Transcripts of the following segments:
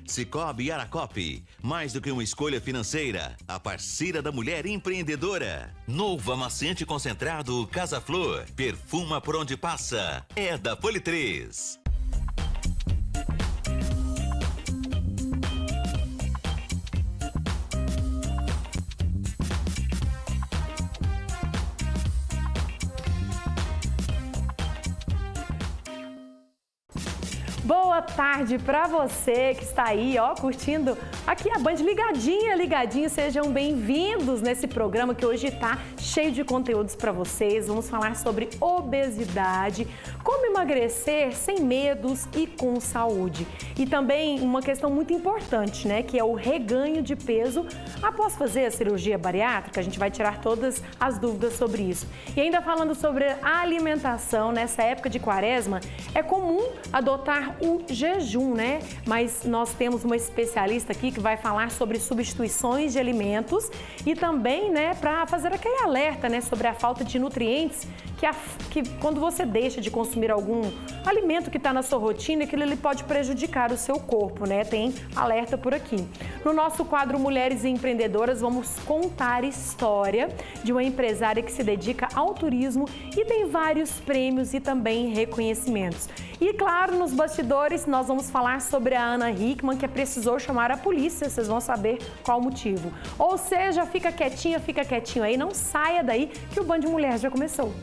Sicoob Aracope, mais do que uma escolha financeira, a parceira da mulher empreendedora. Novo amaciante concentrado Casa Flor, perfuma por onde passa, é da Politrês. Boa tarde para você que está aí, ó, curtindo aqui a Band ligadinho. Sejam bem-vindos nesse programa que hoje está cheio de conteúdos para vocês. Vamos falar sobre obesidade, como emagrecer sem medos e com saúde. E também uma questão muito importante, né, que é o reganho de peso após fazer a cirurgia bariátrica. A gente vai tirar todas as dúvidas sobre isso. E ainda falando sobre a alimentação, nessa época de quaresma, é comum adotar o jejum, né? Mas nós temos uma especialista aqui que vai falar sobre substituições de alimentos e também, né, para fazer aquele alerta, né, sobre a falta de nutrientes que quando você deixa de consumir algum alimento que está na sua rotina, aquilo ele pode prejudicar o seu corpo, né? Tem alerta por aqui. No nosso quadro Mulheres Empreendedoras, vamos contar a história de uma empresária que se dedica ao turismo e tem vários prêmios e também reconhecimentos. E claro, nos bastidores, nós vamos falar sobre a Ana Hickman, que precisou chamar a polícia, vocês vão saber qual o motivo. Ou seja, fica quietinho aí, não saia daí que o Band Mulher já começou.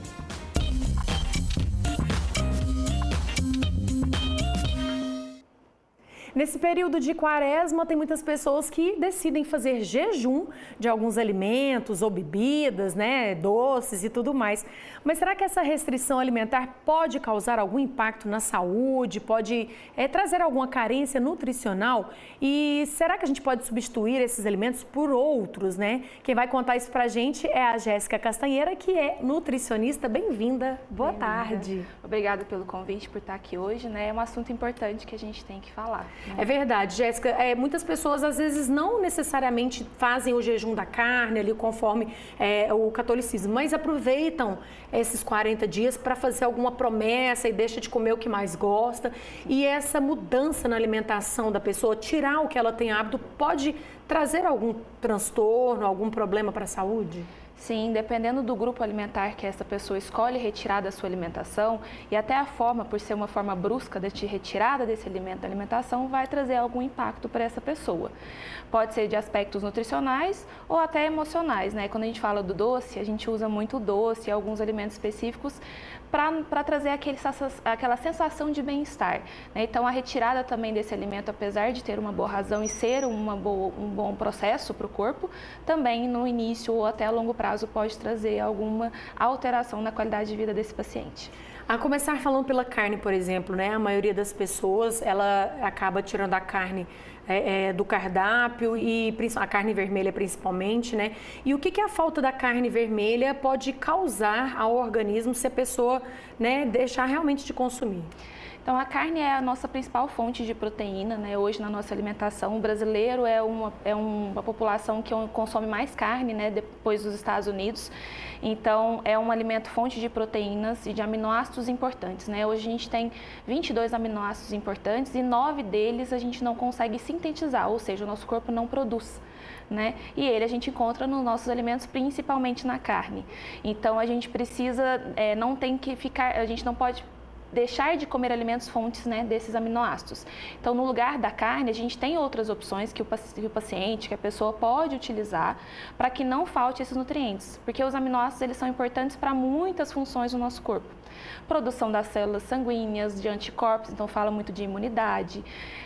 Nesse período de quaresma, tem muitas pessoas que decidem fazer jejum de alguns alimentos ou bebidas, né, doces e tudo mais. Mas será que essa restrição alimentar pode causar algum impacto na saúde? Pode trazer alguma carência nutricional? E será que a gente pode substituir esses alimentos por outros, né? Quem vai contar isso pra gente é a Jéssica Castanheira, que é nutricionista. Bem-vinda. Boa tarde. Obrigada pelo convite, por estar aqui hoje, né? É um assunto importante que a gente tem que falar. É verdade, Jéssica. Muitas pessoas, às vezes, não necessariamente fazem o jejum da carne ali conforme o catolicismo, mas aproveitam esses 40 dias para fazer alguma promessa e deixa de comer o que mais gosta. E essa mudança na alimentação da pessoa, tirar o que ela tem hábito, pode trazer algum transtorno, algum problema para a saúde? Sim, dependendo do grupo alimentar que essa pessoa escolhe retirar da sua alimentação e até a forma, por ser uma forma brusca de retirada desse alimento da alimentação, vai trazer algum impacto para essa pessoa. Pode ser de aspectos nutricionais ou até emocionais, né? Quando a gente fala do doce, a gente usa muito o doce e alguns alimentos específicos para trazer aquela sensação de bem-estar, né? Então, a retirada também desse alimento, apesar de ter uma boa razão e ser um bom processo para o corpo, também no início ou até a longo prazo pode trazer alguma alteração na qualidade de vida desse paciente. A começar falando pela carne, por exemplo, né? A maioria das pessoas, ela acaba tirando a carne do cardápio e a carne vermelha principalmente, né? E o que a falta da carne vermelha pode causar ao organismo se a pessoa, né, deixar realmente de consumir? Então, a carne é a nossa principal fonte de proteína, né? Hoje na nossa alimentação. O brasileiro é uma população que consome mais carne, né, depois dos Estados Unidos. Então, é um alimento fonte de proteínas e de aminoácidos importantes, né? Hoje a gente tem 22 aminoácidos importantes e 9 deles a gente não consegue sintetizar, ou seja, o nosso corpo não produz, né? E ele a gente encontra nos nossos alimentos, principalmente na carne. Então, a gente precisa, a gente não pode deixar de comer alimentos fontes, né, desses aminoácidos. Então, no lugar da carne, a gente tem outras opções que o paciente, que a pessoa pode utilizar para que não falte esses nutrientes, porque os aminoácidos eles são importantes para muitas funções do nosso corpo. Produção das células sanguíneas, de anticorpos, então fala muito de imunidade,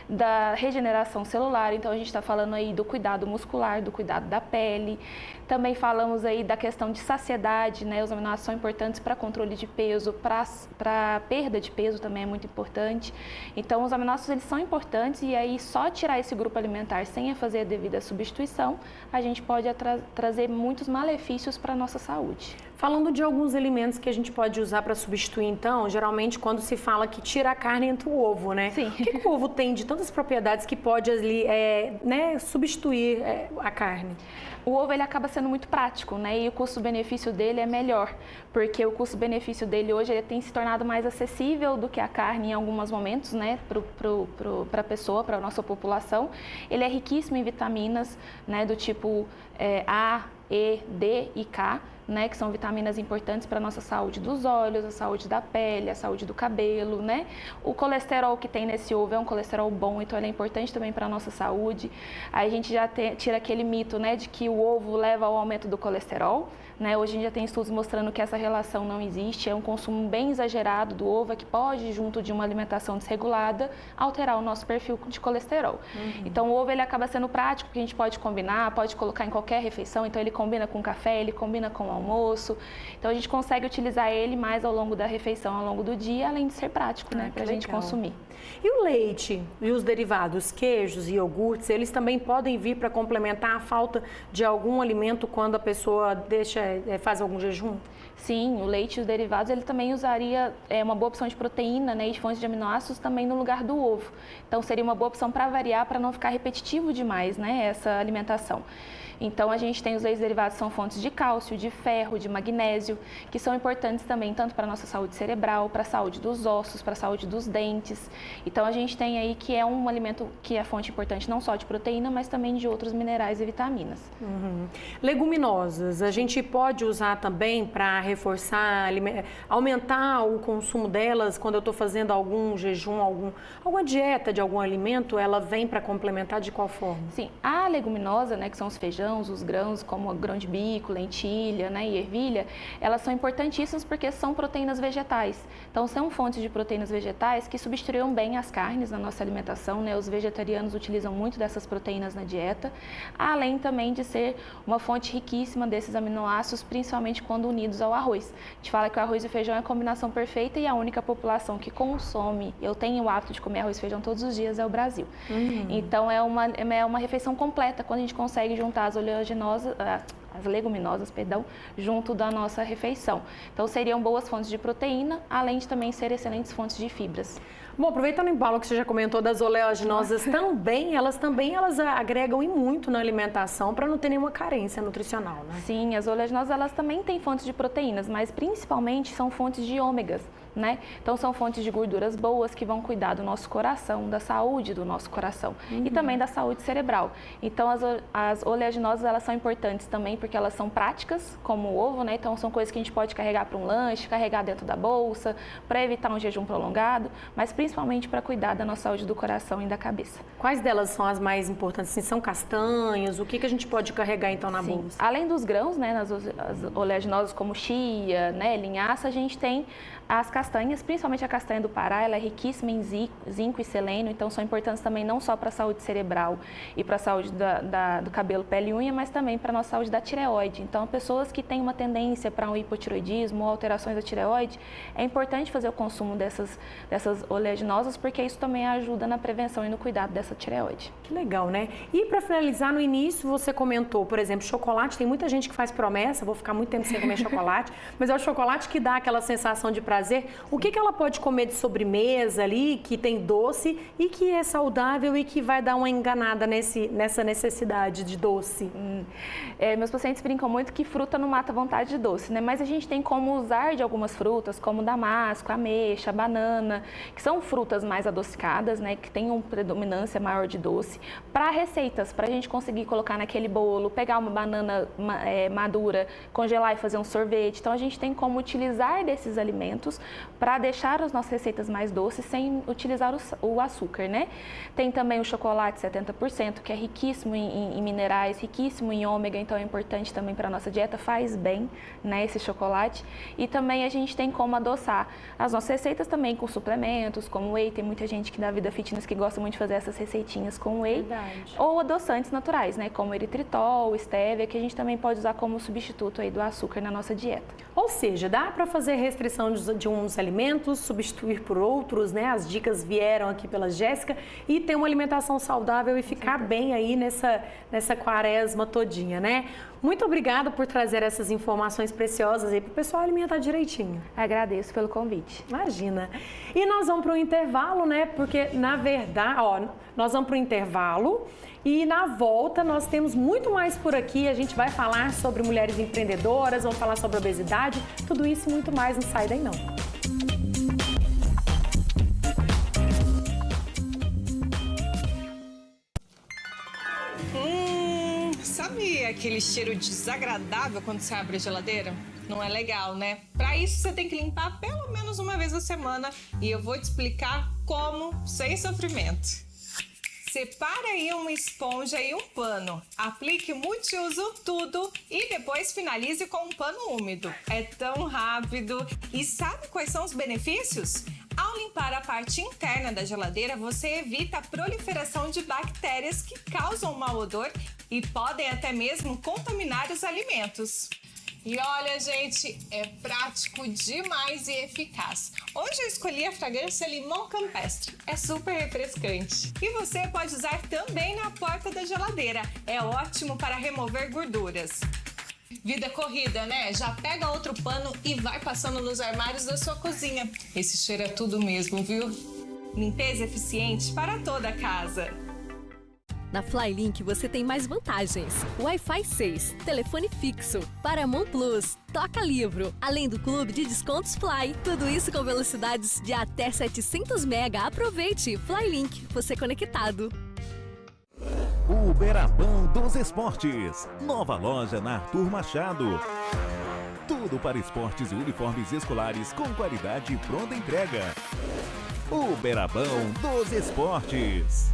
da regeneração celular, então a gente está falando aí do cuidado muscular, do cuidado da pele. Também falamos aí da questão de saciedade, né? Os aminoácidos são importantes para controle de peso, para perda de peso também é muito importante. Então, os aminoácidos eles são importantes e aí só tirar esse grupo alimentar sem fazer a devida substituição, a gente pode trazer muitos malefícios para a nossa saúde. Falando de alguns alimentos que a gente pode usar para substituir, então, geralmente quando se fala que tira a carne entra o ovo, né? Sim. O que o ovo tem de tantas propriedades que pode ali, substituir a carne? O ovo ele acaba sendo muito prático, né? E o custo-benefício dele é melhor, porque o custo-benefício dele hoje ele tem se tornado mais acessível do que a carne em alguns momentos, né? Para a pessoa, para a nossa população. Ele é riquíssimo em vitaminas, né? Do tipo A, E, D e K, né, que são vitaminas importantes para a nossa saúde dos olhos, a saúde da pele, a saúde do cabelo, né? O colesterol que tem nesse ovo é um colesterol bom, então ele é importante também para a nossa saúde. Aí a gente já tira aquele mito, né, de que o ovo leva ao aumento do colesterol, né? Hoje em dia tem estudos mostrando que essa relação não existe, é um consumo bem exagerado do ovo que pode, junto de uma alimentação desregulada, alterar o nosso perfil de colesterol. Então o ovo ele acaba sendo prático, porque a gente pode combinar, pode colocar em qualquer refeição, então ele combina com café, ele combina com almoço, então a gente consegue utilizar ele mais ao longo da refeição, ao longo do dia, além de ser prático, né, para a gente consumir. E o leite e os derivados, queijos e iogurtes, eles também podem vir para complementar a falta de algum alimento quando a pessoa faz algum jejum? Sim, o leite e os derivados, ele também usaria uma boa opção de proteína, né, e de fontes de aminoácidos também no lugar do ovo. Então seria uma boa opção para variar, para não ficar repetitivo demais, né, essa alimentação. Então a gente tem os leites derivados, são fontes de cálcio, de ferro, de magnésio, que são importantes também tanto para a nossa saúde cerebral, para a saúde dos ossos, para a saúde dos dentes. Então a gente tem aí que é um alimento que é fonte importante não só de proteína, mas também de outros minerais e vitaminas. Leguminosas, a gente pode usar também para reforçar, aumentar o consumo delas quando eu estou fazendo algum jejum, alguma dieta de algum alimento, ela vem para complementar de qual forma? Sim, a leguminosa, né, que são os feijões, os grãos como grão de bico, lentilha, né, e ervilha, elas são importantíssimas porque são proteínas vegetais. Então são fontes de proteínas vegetais que substituem bem as carnes na nossa alimentação, né? Os vegetarianos utilizam muito dessas proteínas na dieta, além também de ser uma fonte riquíssima desses aminoácidos, principalmente quando unidos ao arroz. A gente fala que o arroz e o feijão é a combinação perfeita e a única população que consome, eu tenho o hábito de comer arroz e feijão todos os dias, é o Brasil. Então é uma refeição completa quando a gente consegue juntar as leguminosas, junto da nossa refeição. Então seriam boas fontes de proteína, além de também ser excelentes fontes de fibras. Bom, aproveitando o embalo que você já comentou das oleaginosas também, elas agregam e muito na alimentação para não ter nenhuma carência nutricional, né? Sim, as oleaginosas elas também têm fontes de proteínas, mas principalmente são fontes de ômegas, né? Então são fontes de gorduras boas que vão cuidar do nosso coração, da saúde do nosso coração e também da saúde cerebral. Então as oleaginosas elas são importantes também porque elas são práticas, como o ovo, né? Então são coisas que a gente pode carregar para um lanche, carregar dentro da bolsa, para evitar um jejum prolongado, mas principalmente para cuidar da nossa saúde do coração e da cabeça. Quais delas são as mais importantes? Assim, são castanhas? O que a gente pode carregar então na bolsa? Além dos grãos, né, as oleaginosas como chia, né, linhaça, a gente tem as castanhas, principalmente a castanha do Pará, ela é riquíssima em zinco e selênio, então são importantes também não só para a saúde cerebral e para a saúde do cabelo, pele e unha, mas também para a nossa saúde da tireoide. Então, pessoas que têm uma tendência para um hipotireoidismo ou alterações da tireoide, é importante fazer o consumo dessas oleaginosas, porque isso também ajuda na prevenção e no cuidado dessa tireoide. Que legal, né? E para finalizar, no início você comentou, por exemplo, chocolate, tem muita gente que faz promessa, vou ficar muito tempo sem comer chocolate, mas é o chocolate que dá aquela sensação de prazer. O que ela pode comer de sobremesa ali, que tem doce e que é saudável e que vai dar uma enganada nessa necessidade de doce? Meus pacientes brincam muito que fruta não mata a vontade de doce, né? Mas a gente tem como usar de algumas frutas, como damasco, ameixa, banana, que são frutas mais adocicadas, né? Que têm uma predominância maior de doce, para receitas, para a gente conseguir colocar naquele bolo, pegar uma banana madura, congelar e fazer um sorvete. Então a gente tem como utilizar desses alimentos para deixar as nossas receitas mais doces sem utilizar o açúcar, né? Tem também o chocolate 70%, que é riquíssimo em minerais, riquíssimo em ômega, então é importante também para a nossa dieta, faz bem, né, esse chocolate. E também a gente tem como adoçar as nossas receitas também com suplementos, como whey, tem muita gente que da vida fitness que gosta muito de fazer essas receitinhas com whey. Verdade. Ou adoçantes naturais, né, como eritritol, stevia, que a gente também pode usar como substituto aí do açúcar na nossa dieta. Ou seja, dá para fazer restrição de uns alimentos, substituir por outros, né? As dicas vieram aqui pela Jéssica e ter uma alimentação saudável e ficar bem aí nessa quaresma todinha, né? Muito obrigada por trazer essas informações preciosas aí para o pessoal alimentar direitinho. Agradeço pelo convite. Imagina. E nós vamos para o intervalo, né? Porque, na verdade, nós vamos para o intervalo e na volta nós temos muito mais por aqui. A gente vai falar sobre mulheres empreendedoras, vamos falar sobre obesidade, tudo isso e muito mais. Não sai daí, não. Sabe aquele cheiro desagradável quando você abre a geladeira? Não é legal, né? Para isso você tem que limpar pelo menos uma vez a semana e eu vou te explicar como sem sofrimento. Separa aí uma esponja e um pano, aplique multiuso tudo e depois finalize com um pano úmido. É tão rápido! E sabe quais são os benefícios? Ao limpar a parte interna da geladeira, você evita a proliferação de bactérias que causam mau odor e podem até mesmo contaminar os alimentos. E olha, gente, é prático demais e eficaz. Hoje eu escolhi a fragrância limão campestre. É super refrescante. E você pode usar também na porta da geladeira. É ótimo para remover gorduras. Vida corrida, né? Já pega outro pano e vai passando nos armários da sua cozinha. Esse cheiro é tudo mesmo, viu? Limpeza eficiente para toda a casa. Na Flylink você tem mais vantagens. Wi-Fi 6, telefone fixo, Paramount Plus, toca livro, além do clube de descontos Fly. Tudo isso com velocidades de até 700 MB. Aproveite! Flylink, você conectado. Uberabão dos Esportes. Nova loja na Arthur Machado. Tudo para esportes e uniformes escolares com qualidade e pronta entrega. Uberabão dos Esportes.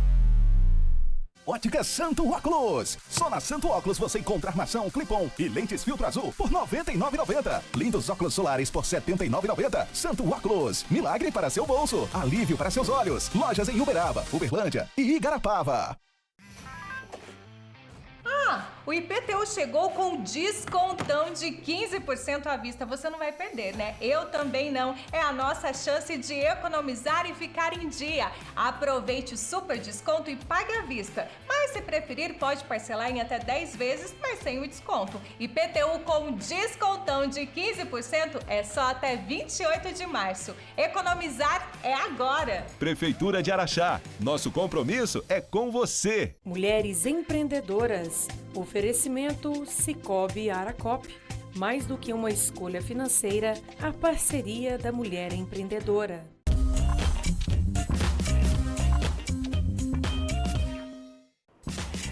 Ótica Santo Óculos. Só na Santo Óculos você encontra armação Clip-On e lentes filtro azul por R$ 99,90. Lindos óculos solares por R$ 79,90. Santo Óculos. Milagre para seu bolso. Alívio para seus olhos. Lojas em Uberaba, Uberlândia e Igarapava. O IPTU chegou com descontão de 15% à vista. Você não vai perder, né? Eu também não. É a nossa chance de economizar e ficar em dia. Aproveite o super desconto e pague à vista. Mas se preferir, pode parcelar em até 10 vezes, mas sem o desconto. IPTU com descontão de 15% é só até 28 de março. Economizar é agora. Prefeitura de Araxá. Nosso compromisso é com você. Mulheres empreendedoras. Oferecimento Sicoob Aracop. Mais do que uma escolha financeira, a parceria da mulher empreendedora.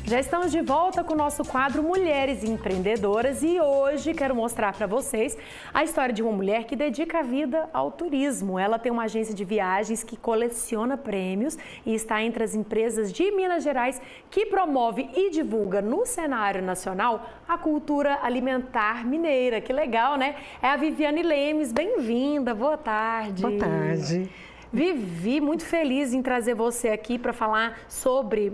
Já estamos de volta com o nosso quadro Mulheres Empreendedoras e hoje quero mostrar para vocês a história de uma mulher que dedica a vida ao turismo. Ela tem uma agência de viagens que coleciona prêmios e está entre as empresas de Minas Gerais que promove e divulga no cenário nacional a cultura alimentar mineira. Que legal, né? É a Viviane Lemes. Bem-vinda, boa tarde. Boa tarde. Vivi, muito feliz em trazer você aqui para falar sobre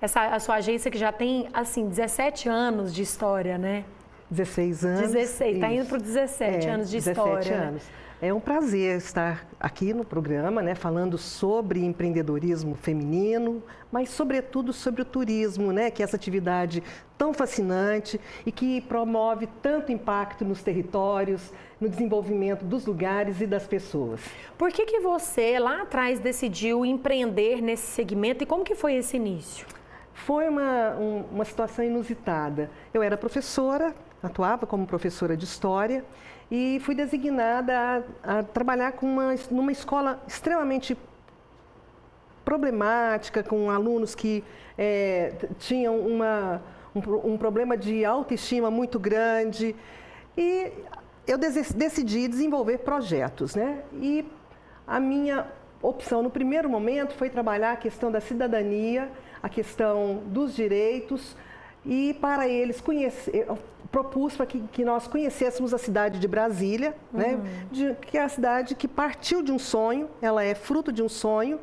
a sua agência que já tem, assim, 17 anos de história, né? 16 anos. 16, está indo para 17 anos de 17 história. anos. Né? É um prazer estar aqui no programa, né, falando sobre empreendedorismo feminino, mas sobretudo sobre o turismo, né, que é essa atividade tão fascinante e que promove tanto impacto nos territórios, no desenvolvimento dos lugares e das pessoas. Por que você lá atrás decidiu empreender nesse segmento e como que foi esse início? Foi uma situação inusitada. Eu era professora, atuava como professora de História e fui designada a trabalhar numa escola extremamente problemática, com alunos que tinham um problema de autoestima muito grande. E eu decidi desenvolver projetos, né? E a minha opção no primeiro momento foi trabalhar a questão da cidadania, a questão dos direitos e para eles propus para que nós conhecêssemos a cidade de Brasília, né? Que é a cidade que partiu de um sonho, ela é fruto de um sonho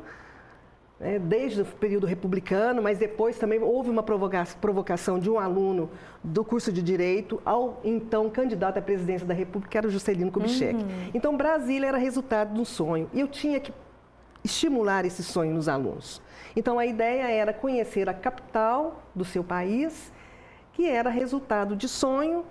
desde o período republicano, mas depois também houve uma provocação de um aluno do curso de Direito ao então candidato à presidência da República, que era o Juscelino Kubitschek. Então, Brasília era resultado de um sonho. E eu tinha que estimular esse sonho nos alunos. Então, a ideia era conhecer a capital do seu país, que era resultado de sonho,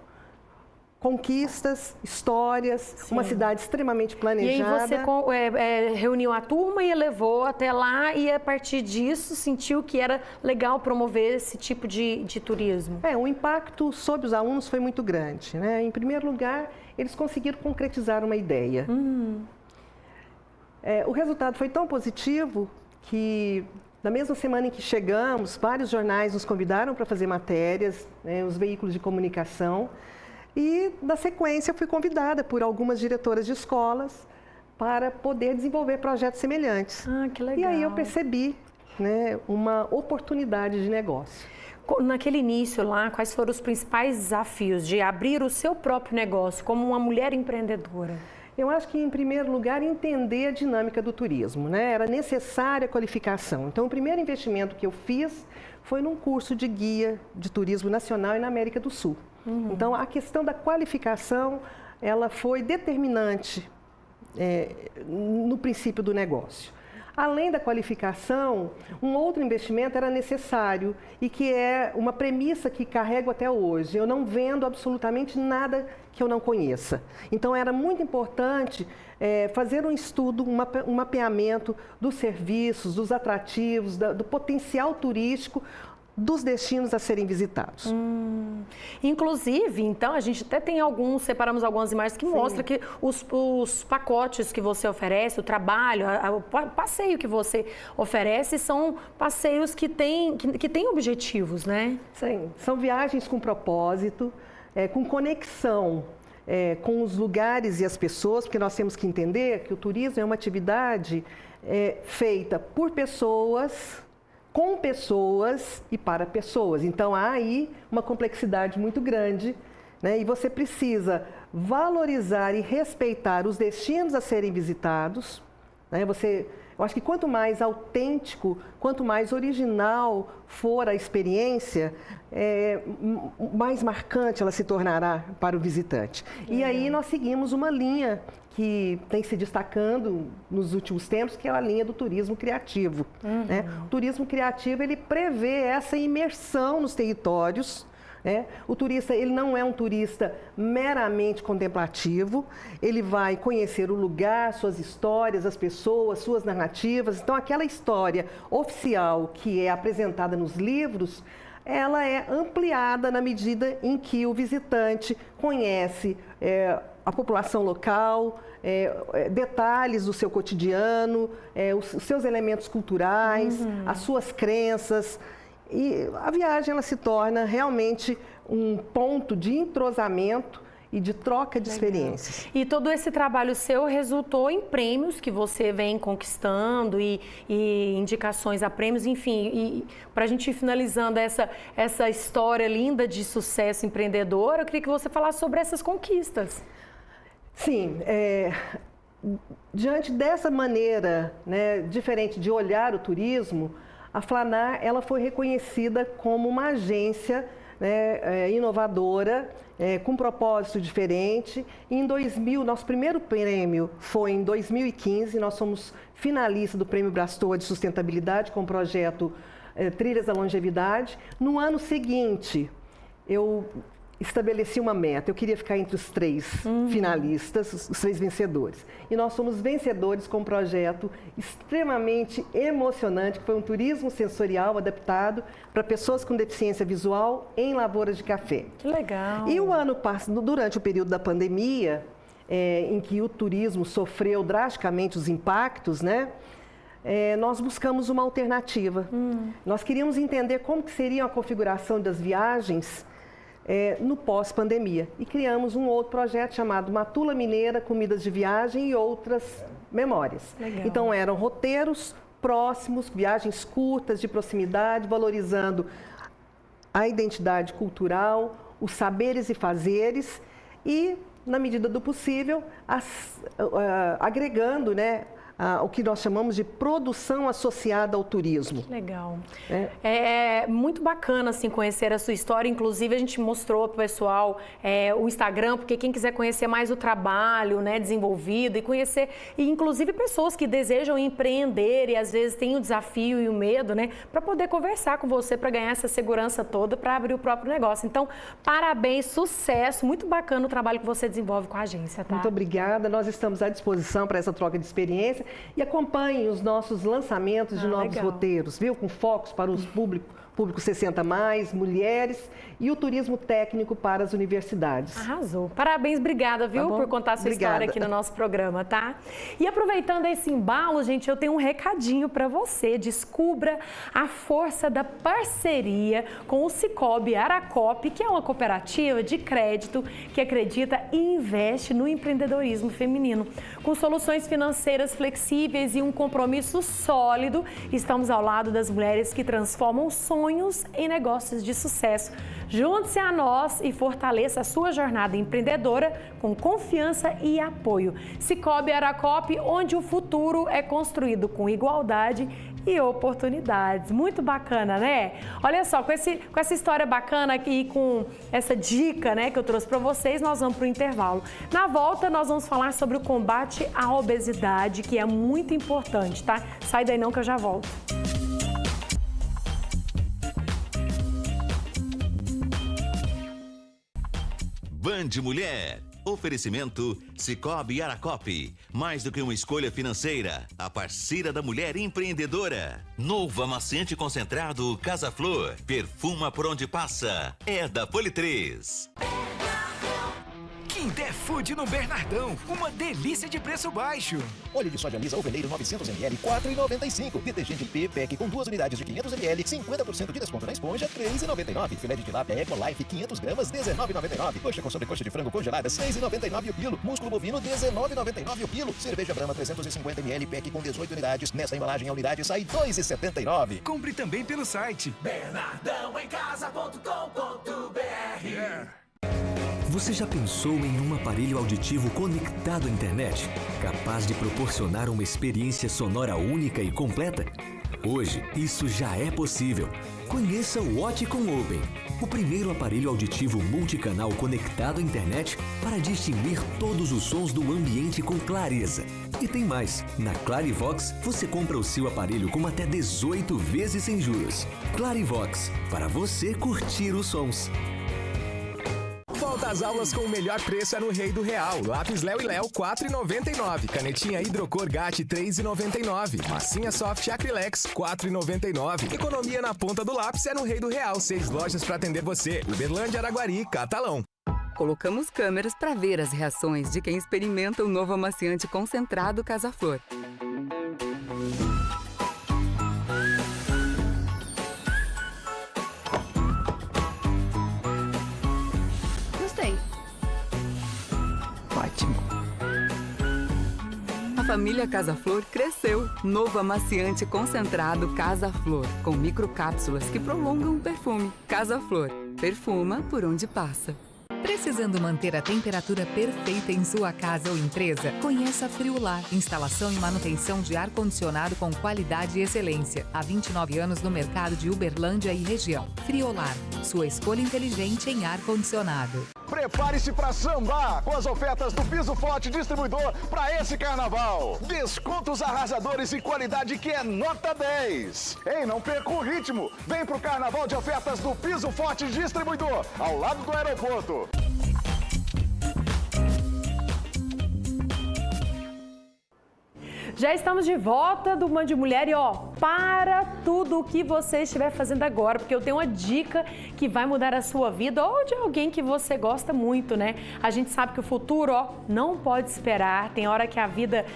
conquistas, histórias, Sim. uma cidade extremamente planejada. E aí você reuniu a turma e levou até lá e a partir disso sentiu que era legal promover esse tipo de turismo? O impacto sobre os alunos foi muito grande, né? Em primeiro lugar, eles conseguiram concretizar uma ideia. O resultado foi tão positivo que, na mesma semana em que chegamos, vários jornais nos convidaram para fazer matérias, os veículos de comunicação. E, na sequência, fui convidada por algumas diretoras de escolas para poder desenvolver projetos semelhantes. Ah, que legal. E aí eu percebi, uma oportunidade de negócio. Naquele início lá, quais foram os principais desafios de abrir o seu próprio negócio como uma mulher empreendedora? Eu acho que, em primeiro lugar, entender a dinâmica do turismo, né? Era necessária a qualificação. Então, o primeiro investimento que eu fiz foi num curso de guia de turismo nacional e na América do Sul. Então, a questão da qualificação, ela foi determinante no princípio do negócio. Além da qualificação, um outro investimento era necessário e que é uma premissa que carrego até hoje. Eu não vendo absolutamente nada que eu não conheça. Então, era muito importante fazer um estudo, um mapeamento dos serviços, dos atrativos, do potencial turístico dos destinos a serem visitados. Inclusive, então, a gente até tem separamos algumas imagens que mostram que os pacotes que você oferece, o trabalho, o passeio que você oferece são passeios que têm objetivos, né? Sim, são viagens com propósito, com conexão com os lugares e as pessoas, porque nós temos que entender que o turismo é uma atividade feita por pessoas, com pessoas e para pessoas. Então, há aí uma complexidade muito grande, né? E você precisa valorizar e respeitar os destinos a serem visitados, né? Eu acho que quanto mais autêntico, quanto mais original for a experiência, mais marcante ela se tornará para o visitante. E aí nós seguimos uma linha que tem se destacando nos últimos tempos, que é a linha do turismo criativo. Né? O turismo criativo, ele prevê essa imersão nos territórios. O turista, ele não é um turista meramente contemplativo, ele vai conhecer o lugar, suas histórias, as pessoas, suas narrativas. Então, aquela história oficial que é apresentada nos livros, ela é ampliada na medida em que o visitante conhece a população local, detalhes do seu cotidiano, os seus elementos culturais, as suas crenças. E a viagem ela se torna realmente um ponto de entrosamento e de troca de experiências. E todo esse trabalho seu resultou em prêmios que você vem conquistando e indicações a prêmios, enfim. E para a gente ir finalizando essa história linda de sucesso empreendedor, eu queria que você falasse sobre essas conquistas. Sim, diante dessa maneira, né, diferente de olhar o turismo, a Flanar ela foi reconhecida como uma agência, né, inovadora, com propósito diferente. E em 2000, nosso primeiro prêmio foi em 2015, nós somos finalistas do Prêmio Brastoa de Sustentabilidade com o projeto Trilhas da Longevidade. No ano seguinte, eu estabeleci uma meta, eu queria ficar entre os 3 finalistas, os 3 vencedores. E nós somos vencedores com um projeto extremamente emocionante, que foi um turismo sensorial adaptado para pessoas com deficiência visual em lavouras de café. Que legal! E o ano passado, durante o período da pandemia, em que o turismo sofreu drasticamente os impactos, né? Nós buscamos uma alternativa. Nós queríamos entender como que seria a configuração das viagens no pós-pandemia. E criamos um outro projeto chamado Matula Mineira, Comidas de Viagem e Outras Memórias. Legal. Então, eram roteiros próximos, viagens curtas, de proximidade, valorizando a identidade cultural, os saberes e fazeres e, na medida do possível, agregando, né, o que nós chamamos de produção associada ao turismo. Legal. É muito bacana assim, conhecer a sua história. Inclusive, a gente mostrou para o pessoal o Instagram, porque quem quiser conhecer mais o trabalho, né, desenvolvido e conhecer, e inclusive pessoas que desejam empreender e às vezes têm o desafio e o medo, né, para poder conversar com você, para ganhar essa segurança toda, para abrir o próprio negócio. Então, parabéns, sucesso, muito bacana o trabalho que você desenvolve com a agência, tá? Muito obrigada, nós estamos à disposição para essa troca de experiência. E acompanhem os nossos lançamentos de novos roteiros, viu? Com focos para os público 60+, mulheres e o turismo técnico para as universidades. Arrasou. Parabéns, obrigada, viu, por contar a sua história aqui no nosso programa, tá? E aproveitando esse embalo, gente, eu tenho um recadinho para você. Descubra a força da parceria com o Sicoob Aracop, que é uma cooperativa de crédito que acredita e investe no empreendedorismo feminino. Com soluções financeiras flexíveis e um compromisso sólido, estamos ao lado das mulheres que transformam sonhos em negócios de sucesso. Junte-se a nós e fortaleça a sua jornada empreendedora com confiança e apoio. Sicoob Aracop, onde o futuro é construído com igualdade e oportunidades. Muito bacana, né? Olha só, com essa história bacana e com essa dica, né, que eu trouxe para vocês, nós vamos para o intervalo. Na volta, nós vamos falar sobre o combate à obesidade, que é muito importante, tá? Sai daí não que eu já volto. Band Mulher. Oferecimento Sicoob Aracop. Mais do que uma escolha financeira, a parceira da mulher empreendedora. Novo amaciante concentrado Casa Flor. Perfuma por onde passa. É da Poli3. Quinté Food no Bernardão, uma delícia de preço baixo. Óleo de soja lisa Oveleiro 900ml, 4,95. Detergente P Pack com 2 unidades de 500ml, 50% de desconto na esponja, 3,99. Filé de tilápia Ecolife 500 gramas, 19,99. Coxa com sobrecoxa de frango congelada, 6,99 o quilo. Músculo bovino, 19,99 o quilo. Cerveja Brahma 350ml, Pack com 18 unidades. Nessa embalagem a unidade sai 2,79. Compre também pelo site bernardãoemcasa.com.br. Você já pensou em um aparelho auditivo conectado à internet, capaz de proporcionar uma experiência sonora única e completa? Hoje, isso já é possível. Conheça o Oticon Open, o primeiro aparelho auditivo multicanal conectado à internet para distinguir todos os sons do ambiente com clareza. E tem mais, na Clarivox você compra o seu aparelho com até 18 vezes sem juros. Clarivox, para você curtir os sons. Volta às aulas com o melhor preço é no Rei do Real. Lápis Léo e Léo, R$ 4,99. Canetinha Hidrocor GAT, R$ 3,99. Massinha Soft Acrylex, R$ 4,99. Economia na ponta do lápis é no Rei do Real. 6 lojas para atender você. Uberlândia, Araguari e Catalão. Colocamos câmeras para ver as reações de quem experimenta o novo amaciante concentrado Casa Flor. Ótimo. A família Casa Flor cresceu. Novo amaciante concentrado Casa Flor, com microcápsulas que prolongam o perfume. Casa Flor, perfuma por onde passa. Precisando manter a temperatura perfeita em sua casa ou empresa? Conheça a Friolar, instalação e manutenção de ar-condicionado com qualidade e excelência. Há 29 anos no mercado de Uberlândia e região. Friolar, sua escolha inteligente em ar-condicionado. Prepare-se para sambar com as ofertas do Piso Forte Distribuidor para esse carnaval. Descontos arrasadores e qualidade que é nota 10. Ei, não perca o ritmo. Vem pro carnaval de ofertas do Piso Forte Distribuidor, ao lado do aeroporto. Já estamos de volta do Band Mulher e para tudo o que você estiver fazendo agora, porque eu tenho uma dica que vai mudar a sua vida ou de alguém que você gosta muito, né? A gente sabe que o futuro, não pode esperar. Tem hora que a vida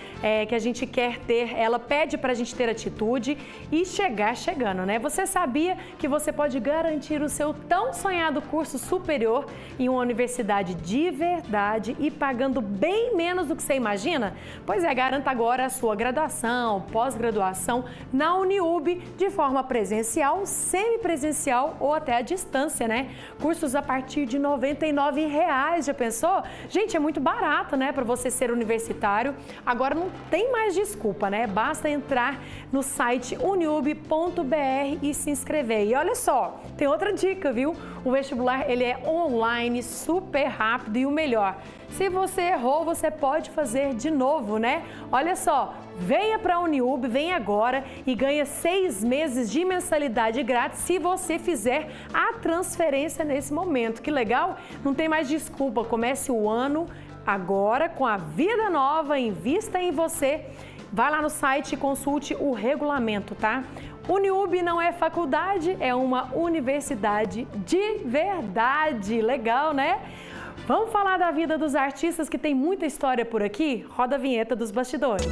que a gente quer ter, ela pede pra gente ter atitude e chegar chegando, né? Você sabia que você pode garantir o seu tão sonhado curso superior em uma universidade de verdade e pagando bem menos do que você imagina? Pois é, garanta agora a sua graduação, pós-graduação na na Uniub de forma presencial, semipresencial ou até à distância, né? Cursos a partir de R$ 99,00, já pensou? Gente, é muito barato, né, para você ser universitário. Agora não tem mais desculpa, né? Basta entrar no site uniub.br e se inscrever. E olha só, tem outra dica, viu? O vestibular, ele é online, super rápido e o melhor, se você errou, você pode fazer de novo, né? Olha só, venha para a Uniub, vem agora e ganha 6 meses de mensalidade grátis se você fizer a transferência nesse momento. Que legal? Não tem mais desculpa, comece o ano agora com a vida nova, invista em você. Vai lá no site e consulte o regulamento, tá? Uniub não é faculdade, é uma universidade de verdade. Legal, né? Vamos falar da vida dos artistas que tem muita história por aqui? Roda a vinheta dos bastidores.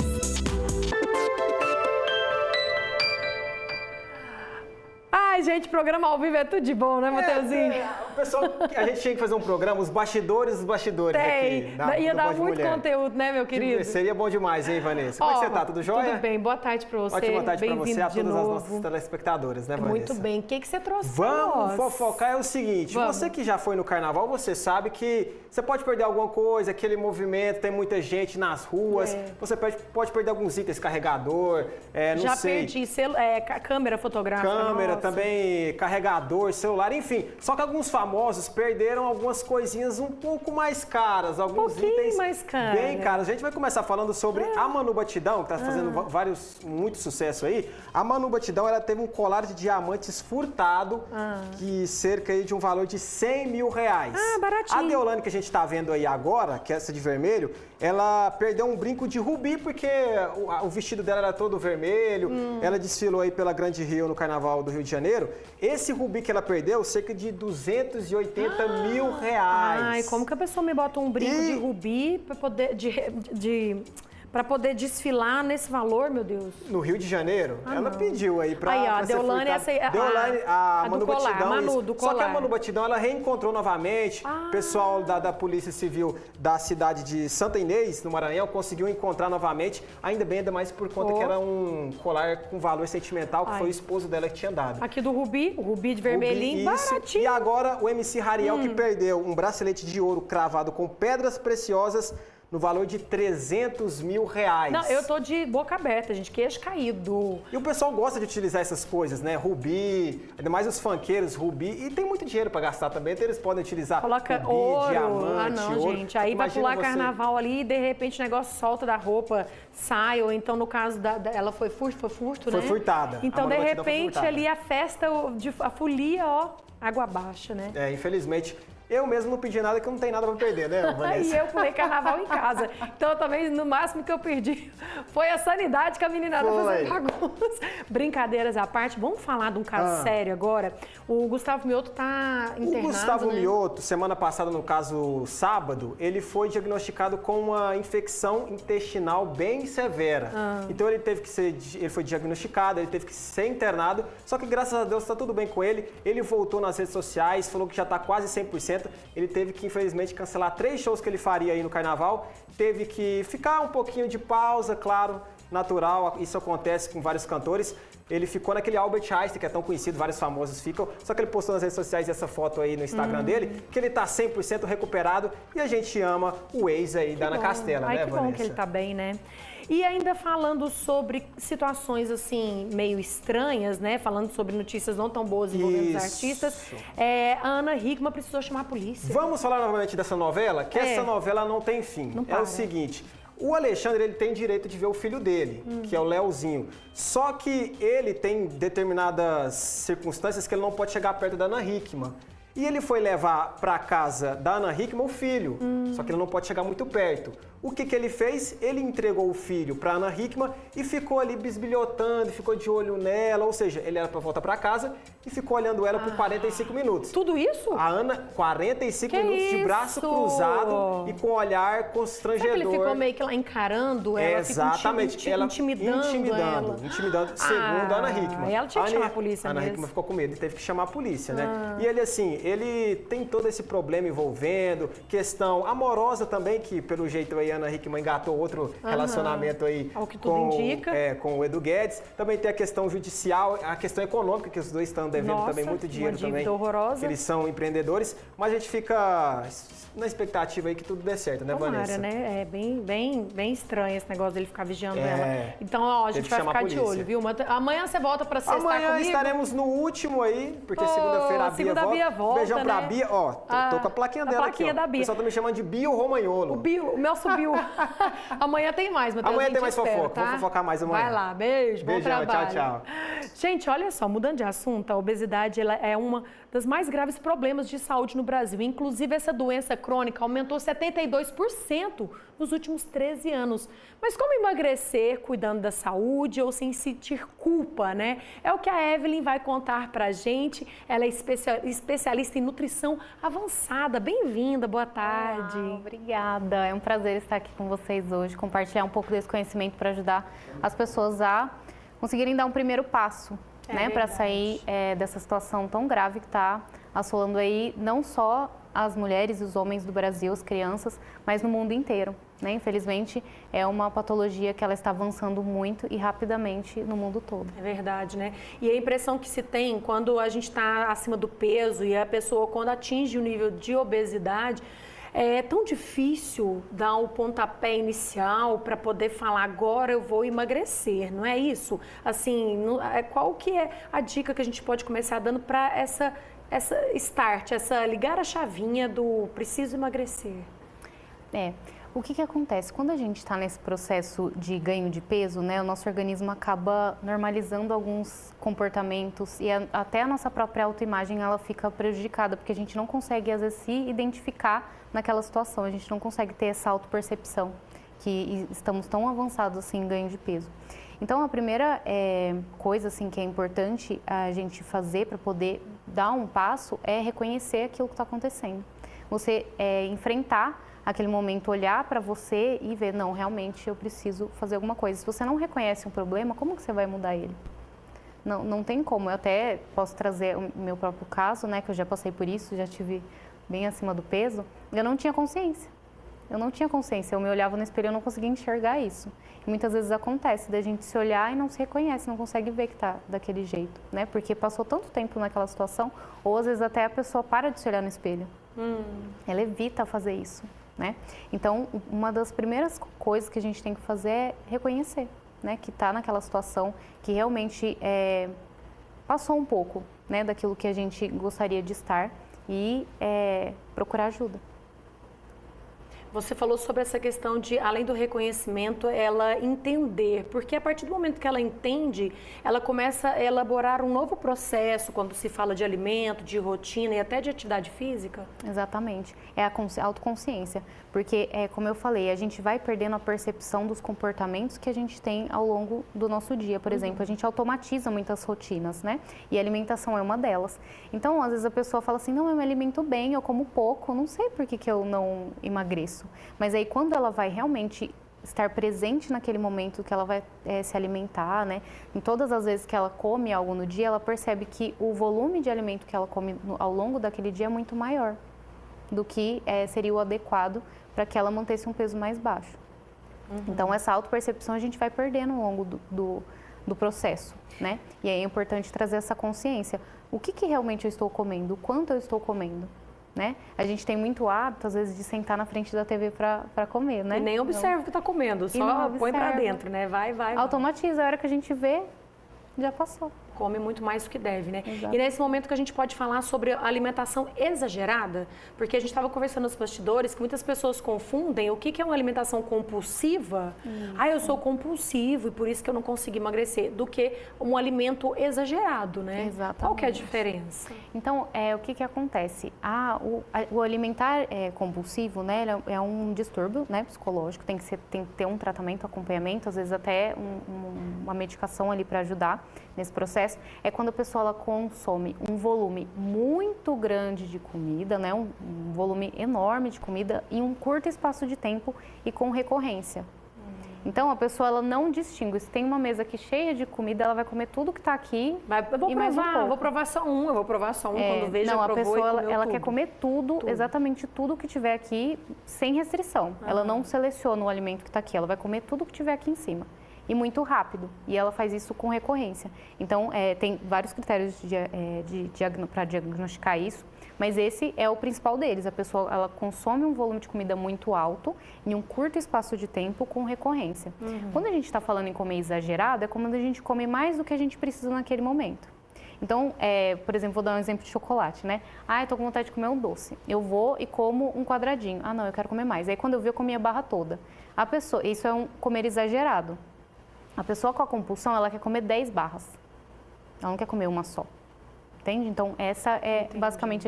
Ai, gente, programa ao vivo é tudo de bom, né, Mateuzinho? O pessoal, a gente tinha que fazer um programa, os bastidores dos bastidores aqui. Ia dar muito conteúdo, né, meu querido? Seria bom demais, hein, Vanessa? Como é que você tá? Tudo jóia? Tudo bem, boa tarde pra você. Ótima tarde pra você, a todas novo. as nossas telespectadoras, né, Vanessa? Muito bem. O que você trouxe pra Vamos nós? fofocar é o seguinte, você que já foi no carnaval, você sabe que você pode perder alguma coisa, aquele movimento, tem muita gente nas ruas, você pode perder alguns itens, carregador, não sei. Já perdi câmera fotográfica. Câmera também, carregador, celular, enfim. Só que alguns famosos perderam algumas coisinhas um pouco mais caras, alguns itens mais caros. Bem caros. A gente vai começar falando sobre a Manu Batidão, que está fazendo muito sucesso aí. A Manu Batidão, ela teve um colar de diamantes furtado, que cerca aí de um valor de R$100 mil. Baratinho. A Deolane, que a gente está vendo aí agora, que é essa de vermelho, ela perdeu um brinco de rubi, porque o vestido dela era todo vermelho, ela desfilou aí pela Grande Rio no Carnaval do Rio de Janeiro. Esse rubi que ela perdeu, cerca de R$280 mil. Ai, como que a pessoa me bota um brinco de rubi para poder para poder desfilar nesse valor, meu Deus? No Rio de Janeiro, ela pediu aí pra aí, ó, pra ser Deolane, a do Manu colar, Batidão. Manu, do colar. Só que a Manu Batidão, ela reencontrou novamente. O pessoal da Polícia Civil da cidade de Santa Inês, no Maranhão, conseguiu encontrar novamente. Ainda mais por conta que era um colar com valor sentimental, que foi o esposo dela que tinha dado. Aqui do rubi, o rubi de vermelhinho, baratinho. E agora o MC Rariel, que perdeu um bracelete de ouro cravado com pedras preciosas, no valor de R$300 mil. Não, eu tô de boca aberta, gente, queixo caído. E o pessoal gosta de utilizar essas coisas, né? Rubi, ainda mais os funkeiros, rubi. E tem muito dinheiro pra gastar também, então eles podem utilizar coloca rubi, ouro. diamante, ouro. Gente, aí vai pular carnaval ali e de repente o negócio solta da roupa, sai, ou então no caso ela foi furto, né? Foi furtada. Então, de repente, ali a festa, a folia, ó, água abaixo, né? Infelizmente. Eu mesmo não pedi nada que eu não tenho nada pra perder, né, Vanessa? E eu pulei carnaval em casa. Então, talvez, no máximo que eu perdi foi a sanidade que a meninada fazendo bagunça. Brincadeiras à parte, vamos falar de um caso sério agora. O Gustavo Mioto tá internado, O Gustavo né? Mioto, semana passada, no caso sábado, ele foi diagnosticado com uma infecção intestinal bem severa. Então, ele foi diagnosticado, ele teve que ser internado, só que graças a Deus tá tudo bem com ele. Ele voltou nas redes sociais, falou que já tá quase 100%. Ele teve que, infelizmente, cancelar 3 shows que ele faria aí no Carnaval. Teve que ficar um pouquinho de pausa, claro, natural. Isso acontece com vários cantores. Ele ficou naquele Albert Einstein, que é tão conhecido, vários famosos ficam. Só que ele postou nas redes sociais essa foto aí no Instagram dele, que ele tá 100% recuperado. E a gente ama o ex aí da Ana Castela, né, que Vanessa? bom que ele tá bem, né? E ainda falando sobre situações assim meio estranhas, né? Falando sobre notícias não tão boas envolvendo os artistas, a Ana Hickman precisou chamar a polícia. Vamos falar novamente dessa novela? Que essa novela não tem fim. É o seguinte, o Alexandre, ele tem direito de ver o filho dele, que é o Leozinho. Só que ele tem determinadas circunstâncias que ele não pode chegar perto da Ana Hickman. E ele foi levar para casa da Ana Hickman o filho, só que ele não pode chegar muito perto. O que ele fez? Ele entregou o filho para Ana Hickman e ficou ali bisbilhotando, ficou de olho nela, ou seja, ele era para voltar para casa e ficou olhando ela por 45 minutos. Tudo isso? A Ana, 45 minutos de braço cruzado e com olhar constrangedor. Será que ele ficou meio que lá encarando ela? Exatamente. Intimidando ela. Segundo a Ana Hickman. Ela tinha que chamar a polícia mesmo. A Ana Hickman ficou com medo e teve que chamar a polícia, né? E ele, assim, ele tem todo esse problema envolvendo, questão amorosa também, que pelo jeito aí a Ana Hickman engatou outro relacionamento aí ao que tudo indica. Com o Edu Guedes. Também tem a questão judicial, a questão econômica, que os dois estão devendo também muito dinheiro também. Horrorosa. Eles são empreendedores, mas a gente fica na expectativa aí que tudo dê certo, né, Vanessa? Né? É bem estranho esse negócio dele ficar vigiando ela. Então, ó, a gente vai ficar de olho, viu? Amanhã você volta pra sexta Amanhã comigo? Estaremos no último aí, porque segunda-feira a Bia volta. Beijão pra Bia. Ó, tô com a plaquinha dela plaquinha aqui, ó. da Bia. O pessoal tá me chamando de Bio Romagnolo. O meu subiu. Amanhã tem mais, Matheus. Amanhã tem mais fofoca. Tá? Vamos fofocar mais amanhã. Vai lá, beijo, bom trabalho. Tchau. Gente, olha só, mudando de assunto, a obesidade ela é uma das mais graves problemas de saúde no Brasil. Inclusive, essa doença crônica aumentou 72% nos últimos 13 anos. Mas como emagrecer cuidando da saúde ou sem sentir culpa, né? É o que a Evelyn vai contar pra gente. Ela é especialista em nutrição avançada. Bem-vinda, boa tarde. Obrigada, é um prazer estar aqui com vocês hoje, compartilhar um pouco desse conhecimento para ajudar as pessoas a conseguirem dar um primeiro passo, né, para sair dessa situação tão grave que está assolando aí não só as mulheres e os homens do Brasil, as crianças, mas no mundo inteiro. Né? Infelizmente, é uma patologia que ela está avançando muito e rapidamente no mundo todo. É verdade, né? E a impressão que se tem quando a gente está acima do peso e a pessoa, quando atinge o nível de obesidade, é tão difícil dar o pontapé inicial para poder falar agora eu vou emagrecer, não é isso? Assim, qual que é a dica que a gente pode começar dando para essa start, ligar a chavinha do preciso emagrecer? O que acontece? Quando a gente está nesse processo de ganho de peso, né, o nosso organismo acaba normalizando alguns comportamentos e até a nossa própria autoimagem ela fica prejudicada, porque a gente não consegue, às vezes, se identificar naquela situação, a gente não consegue ter essa autopercepção, que estamos tão avançados assim em ganho de peso. Então, a primeira coisa assim, que é importante a gente fazer para poder dar um passo é reconhecer aquilo que está acontecendo. Você enfrentar aquele momento, olhar para você e ver, não, realmente eu preciso fazer alguma coisa. Se você não reconhece um problema, como que você vai mudar ele? Não tem como. Eu até posso trazer o meu próprio caso, né, que eu já passei por isso, já tive bem acima do peso. Eu não tinha consciência. Eu me olhava no espelho e eu não conseguia enxergar isso. E muitas vezes acontece da gente se olhar e não se reconhece, não consegue ver que está daquele jeito, né? Porque passou tanto tempo naquela situação, ou às vezes até a pessoa para de se olhar no espelho. Ela evita fazer isso. Né? Então, uma das primeiras coisas que a gente tem que fazer é reconhecer, né, que está naquela situação, que realmente passou um pouco, né, daquilo que a gente gostaria de estar e procurar ajuda. Você falou sobre essa questão de, além do reconhecimento, ela entender, porque a partir do momento que ela entende, ela começa a elaborar um novo processo quando se fala de alimento, de rotina e até de atividade física? Exatamente, é a autoconsciência, porque, como eu falei, a gente vai perdendo a percepção dos comportamentos que a gente tem ao longo do nosso dia, por exemplo, a gente automatiza muitas rotinas, né? E a alimentação é uma delas. Então, às vezes a pessoa fala assim, não, eu me alimento bem, eu como pouco, não sei por que eu não emagreço. Mas aí quando ela vai realmente estar presente naquele momento que ela vai se alimentar, né? Em todas as vezes que ela come algo no dia, ela percebe que o volume de alimento que ela come ao longo daquele dia é muito maior do que seria o adequado para que ela mantesse um peso mais baixo. Então essa autopercepção a gente vai perdendo ao longo do processo, né? E aí é importante trazer essa consciência. O que realmente eu estou comendo? O quanto eu estou comendo? Né? A gente tem muito hábito, às vezes, de sentar na frente da TV para comer, né? E nem observa o que está comendo, só põe para dentro, né? Vai. Automatiza, a hora que a gente vê, já passou. Come muito mais do que deve, né? Exato. E nesse momento que a gente pode falar sobre alimentação exagerada, porque a gente estava conversando nos bastidores que muitas pessoas confundem o que é uma alimentação compulsiva. Eu sou compulsivo e por isso que eu não consigo emagrecer, do que um alimento exagerado, né? Exatamente. Qual que é a diferença? Então, o que acontece? O alimentar compulsivo, né, é um distúrbio, né, psicológico, tem que ter um tratamento, acompanhamento, às vezes até uma medicação ali para ajudar nesse processo. É quando a pessoa ela consome um volume muito grande de comida, né, um volume enorme de comida em um curto espaço de tempo e com recorrência. Então, a pessoa ela não distingue. Se tem uma mesa aqui cheia de comida, ela vai comer tudo que está aqui. Eu vou provar só um, quando vejo, não, já provou. A pessoa ela tudo. quer comer tudo, exatamente tudo que tiver aqui, sem restrição. Ela não seleciona o alimento que está aqui, ela vai comer tudo que tiver aqui em cima. E muito rápido. E ela faz isso com recorrência. Então, tem vários critérios para diagnosticar isso, mas esse é o principal deles. A pessoa ela consome um volume de comida muito alto em um curto espaço de tempo com recorrência. Quando a gente está falando em comer exagerado, é quando a gente come mais do que a gente precisa naquele momento. Então, por exemplo, vou dar um exemplo de chocolate, né? Ah, eu tô com vontade de comer um doce. Eu vou e como um quadradinho. Ah, não, eu quero comer mais. Aí, quando eu vi, eu comi a barra toda. Isso é um comer exagerado. A pessoa com a compulsão, ela quer comer 10 barras. Ela não quer comer uma só. Entende? Então, essa é basicamente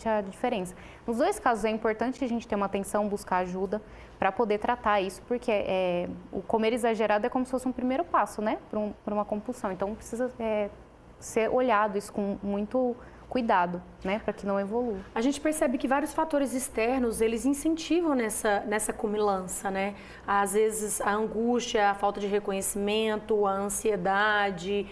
a diferença. Nos dois casos, é importante a gente ter uma atenção, buscar ajuda para poder tratar isso, porque o comer exagerado é como se fosse um primeiro passo, né? Para uma compulsão. Então, precisa ser olhado isso com muito cuidado, né, para que não evolua. A gente percebe que vários fatores externos, eles incentivam nessa comilança, né? Às vezes a angústia, a falta de reconhecimento, a ansiedade,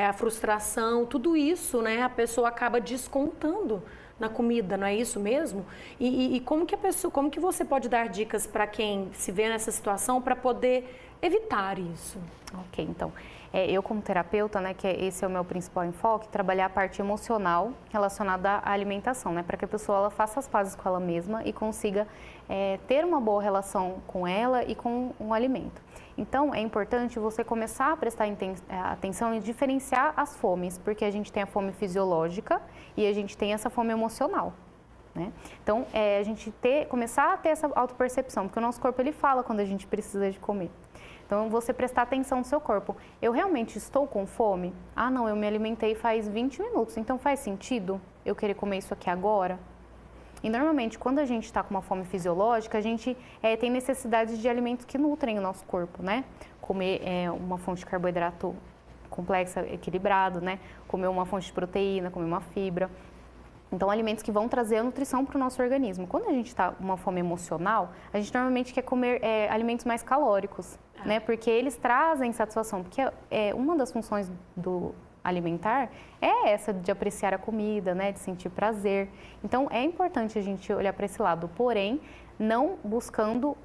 a frustração, tudo isso, né, a pessoa acaba descontando na comida, não é isso mesmo? E como que você pode dar dicas para quem se vê nessa situação para poder evitar isso? Ok, então, eu como terapeuta, né, que esse é o meu principal enfoque, trabalhar a parte emocional relacionada à alimentação, né, para que a pessoa ela faça as pazes com ela mesma e consiga ter uma boa relação com ela e com o alimento. Então, é importante você começar a prestar atenção e diferenciar as fomes, porque a gente tem a fome fisiológica e a gente tem essa fome emocional. Né? Então, a gente começar a ter essa autopercepção, porque o nosso corpo ele fala quando a gente precisa de comer. Então, você prestar atenção no seu corpo. Eu realmente estou com fome? Ah, não, eu me alimentei faz 20 minutos, então faz sentido eu querer comer isso aqui agora? E, normalmente, quando a gente está com uma fome fisiológica, a gente tem necessidade de alimentos que nutrem o nosso corpo, né? Comer uma fonte de carboidrato complexa, equilibrado, né? Comer uma fonte de proteína, comer uma fibra. Então, alimentos que vão trazer a nutrição para o nosso organismo. Quando a gente está com uma fome emocional, a gente normalmente quer comer alimentos mais calóricos, né? Porque eles trazem satisfação. Porque uma das funções do alimentar é essa de apreciar a comida, né? De sentir prazer. Então, é importante a gente olhar para esse lado, porém, não buscando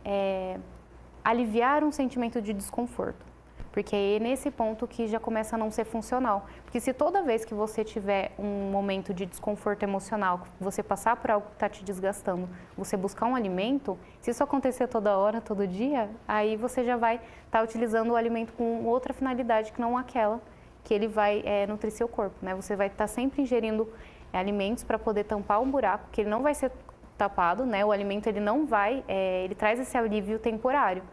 aliviar um sentimento de desconforto. Porque é nesse ponto que já começa a não ser funcional. Porque se toda vez que você tiver um momento de desconforto emocional, você passar por algo que está te desgastando, você buscar um alimento, se isso acontecer toda hora, todo dia, aí você já vai estar utilizando o alimento com outra finalidade que não aquela que ele vai nutrir seu corpo, né? Você vai estar sempre ingerindo alimentos para poder tampar um buraco, que ele não vai ser tapado, né? O alimento ele não vai, ele traz esse alívio temporário.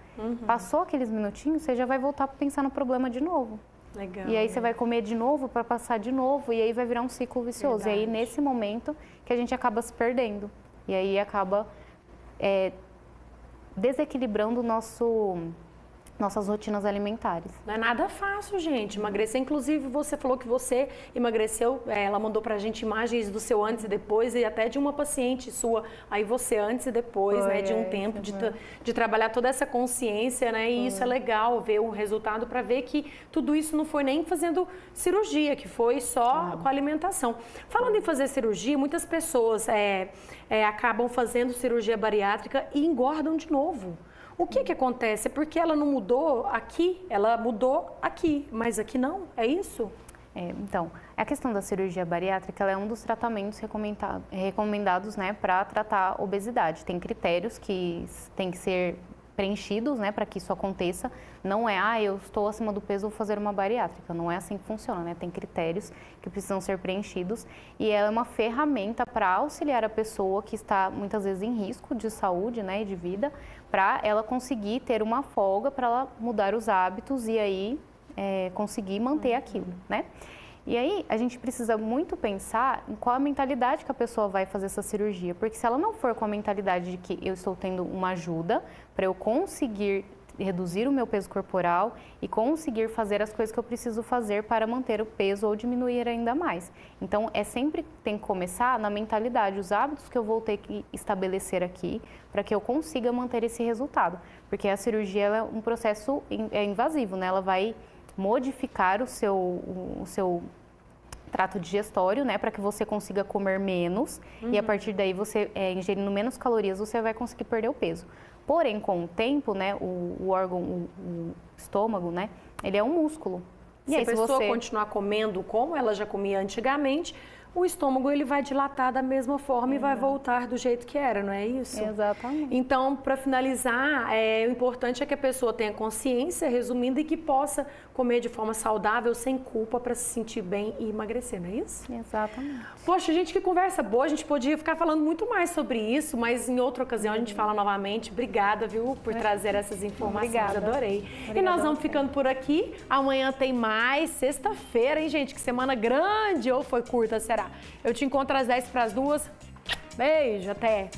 Passou aqueles minutinhos, você já vai voltar para pensar no problema de novo. Legal. E aí você vai comer de novo para passar de novo e aí vai virar um ciclo vicioso. Verdade. E aí nesse momento que a gente acaba se perdendo. E aí acaba desequilibrando nossas rotinas alimentares. Não é nada fácil, gente, emagrecer. Inclusive, você falou que você emagreceu, ela mandou pra gente imagens do seu antes e depois e até de uma paciente sua, aí você antes e depois, né, de um tempo de trabalhar toda essa consciência, né, e isso é legal, ver o resultado para ver que tudo isso não foi nem fazendo cirurgia, que foi só com a alimentação. Falando em fazer cirurgia, muitas pessoas acabam fazendo cirurgia bariátrica e engordam de novo. O que acontece? É porque ela não mudou aqui, ela mudou aqui, mas aqui não, é isso? Então, a questão da cirurgia bariátrica ela é um dos tratamentos recomendados, né, para tratar a obesidade. Tem critérios que têm que ser preenchidos, né, para que isso aconteça. Não é, eu estou acima do peso, vou fazer uma bariátrica. Não é assim que funciona, né? Tem critérios que precisam ser preenchidos e ela é uma ferramenta para auxiliar a pessoa que está muitas vezes em risco de saúde, né, e de vida, para ela conseguir ter uma folga, para ela mudar os hábitos e aí conseguir manter aquilo, né? E aí, a gente precisa muito pensar em qual a mentalidade que a pessoa vai fazer essa cirurgia. Porque se ela não for com a mentalidade de que eu estou tendo uma ajuda para eu conseguir reduzir o meu peso corporal e conseguir fazer as coisas que eu preciso fazer para manter o peso ou diminuir ainda mais. Então, sempre tem que começar na mentalidade, os hábitos que eu vou ter que estabelecer aqui para que eu consiga manter esse resultado. Porque a cirurgia ela é um processo invasivo, né? Ela vai modificar o seu trato digestório, né, para que você consiga comer menos e a partir daí você ingerindo menos calorias você vai conseguir perder o peso. Porém, com o tempo, né, o órgão, o estômago, né, ele é um músculo. E aí, se a pessoa continuar comendo como ela já comia antigamente, o estômago ele vai dilatar da mesma forma e vai voltar do jeito que era, não é isso? Exatamente. Então, para finalizar, o importante é que a pessoa tenha consciência, resumindo, e que possa comer de forma saudável, sem culpa, para se sentir bem e emagrecer, não é isso? Exatamente. Poxa, gente, que conversa boa. A gente podia ficar falando muito mais sobre isso, mas em outra ocasião a gente fala novamente. Obrigada, viu, por trazer essas informações. Obrigada. Adorei. Obrigada E nós vamos ficando por aqui. Amanhã tem mais. Sexta-feira, hein, gente? Que semana grande ou foi curta, será? Eu te encontro às 10 para as 2. Beijo, até!